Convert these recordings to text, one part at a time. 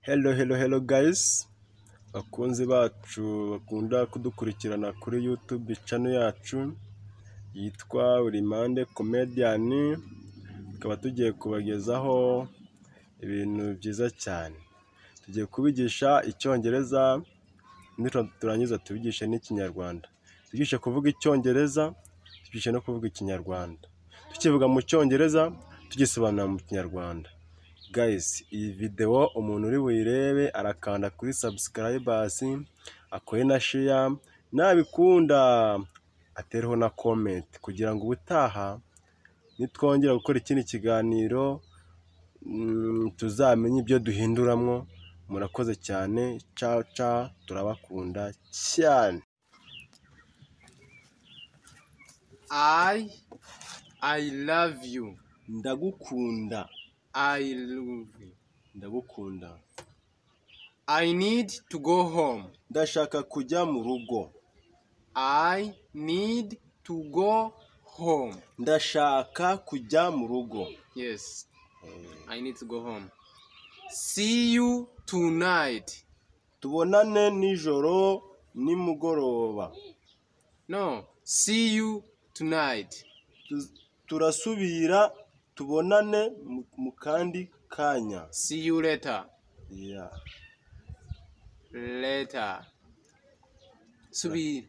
Hello guys, bakunzi bacu bakunda kudukurikirana kuri YouTube channel yacu yitwa Urimande Comedian. Tukaba tugiye kubagezaho ibintu byiza cyane. Tugiye kubigisha icyongereza, turangiza tubigishe n'ikinyarwanda. Tubigishe kuvuga icyongereza, tubigishe no kuvuga ikinyarwanda. Tukivuga mu cyongereza, tugisobanura mu kinyarwanda. Guys, iyi video umuntu uri buyirebe arakanda kuri subscribers, akoye na share, nabikunda atereho na comment kugira ngo ubutaha nitwongera gukora ikindi kiganiro tuzamenye ibyo duhinduramwo. Murakoze cyane, ciao, turabakunda cyane. I love you. Ndagukunda. I love you. Ndagukunda. I need to go home. Ndashaka kujya mu rugo. I need to go home. Ndashaka kujya mu rugo. Yes. I need to go home. See you tonight. Tubonane nijoro nimugoroba. No, see you tonight. Turasubira tubonane mu kandi kanya. See you later. Yeah. Later. Subira.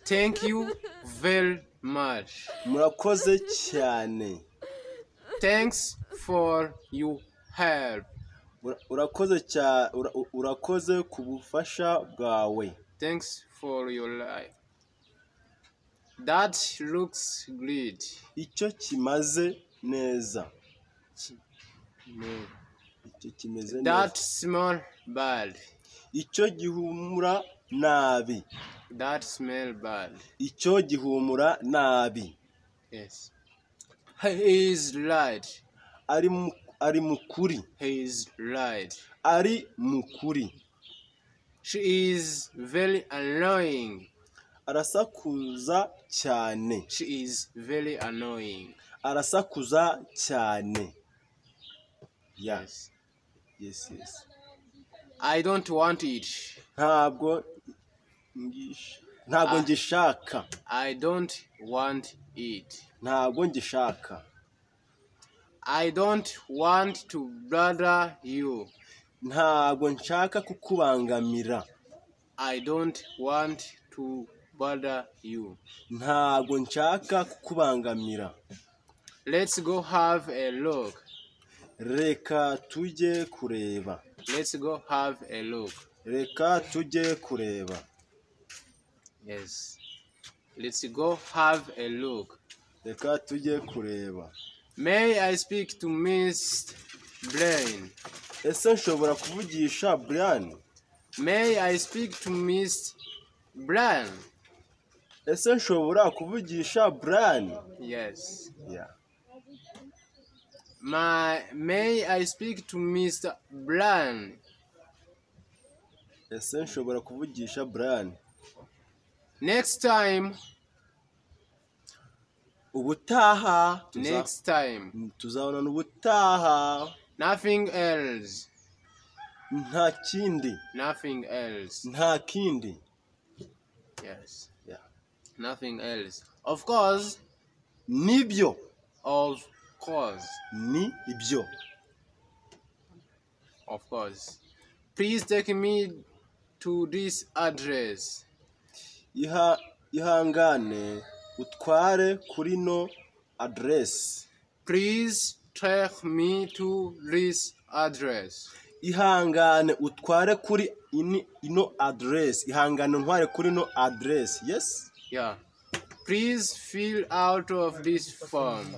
Thank you very much. Murakoze cyane. Thanks for your help. Urakoze ku bufasha bwawe. Thanks for your life. That looks great. Icyo kimaze neza. Icyo kimeze neza. That smell bad. Icyo gihumura nabi. That smell bad. Icyo gihumura nabi. Yes. He is right. Ari mukuri. He is right. Ari mukuri. She is very annoying. Arasakuza cyane. She is very annoying. Arasakuza cyane. Yes. Yes. I don't want it. Ntabwo ngishaka. I don't want it. Ntabwo ngishaka. I don't want to bother you. Ntabwo nshaka kukubangamira. I don't want to bother you. Ntabwo nshaka kukubangamira. Let's go have a look. Reka tujye kureba. Let's go have a look. Reka tujye kureba. Yes. Let's go have a look. Reka tujye kureba. May I speak to Miss Brian? Ese nshobora kuvugisha Brian? May I speak to Miss Brian? Ese nshobora kuvugisha Brian? Yes. Yeah. May I speak to Mr. Brian? Ese nshobora kuvugisha Brian? Next time. Ubutaha. Next time. Tuzabonana ubutaha. Nothing else. Nta kindi. Nothing else. Nta kindi. Yes. Yeah. Nothing else. Of course. Nibyo. Of course. Ni ibyo. Of course. Please take me to this address. Ihangane utware kuri no address. Please take me to this address. Ihangane utware kuri ino address. Ihangane ntware kuri no address. Yes? Yeah. Please fill out of this form.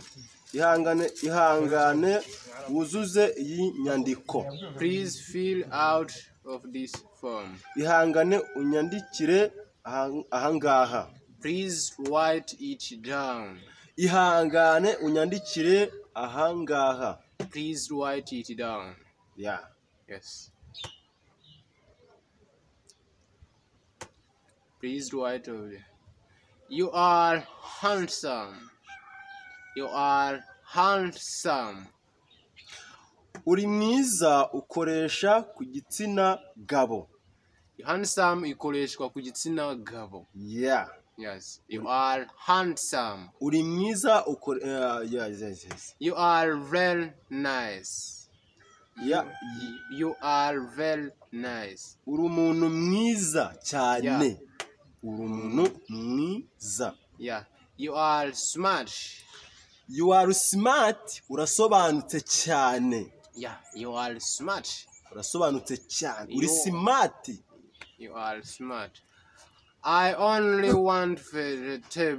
Ihangane wuzuze iyi nyandiko. Please fill out of this form. Ihangane unyandikire ahangaha. Please write it down. Ihangane unyandikire ahangaha. Please write it down. Yeah. Yes. Please write over there. You are handsome. You are handsome. uri mwiza ukoresha ku gitsina gabo. Handsome ikoreshwa ku gitsina gabo. Yeah. Yes, you are handsome. uri mwiza yes. You are very nice. Yeah. You are very nice. uri umuntu mwiza cyane. uri umuntu mwiza. Yeah, you are smart. You are smart. urasobanutse cyane. Yeah, you are smart. urasobanutse cyane. uri smart. You are smart. I only want vegetable.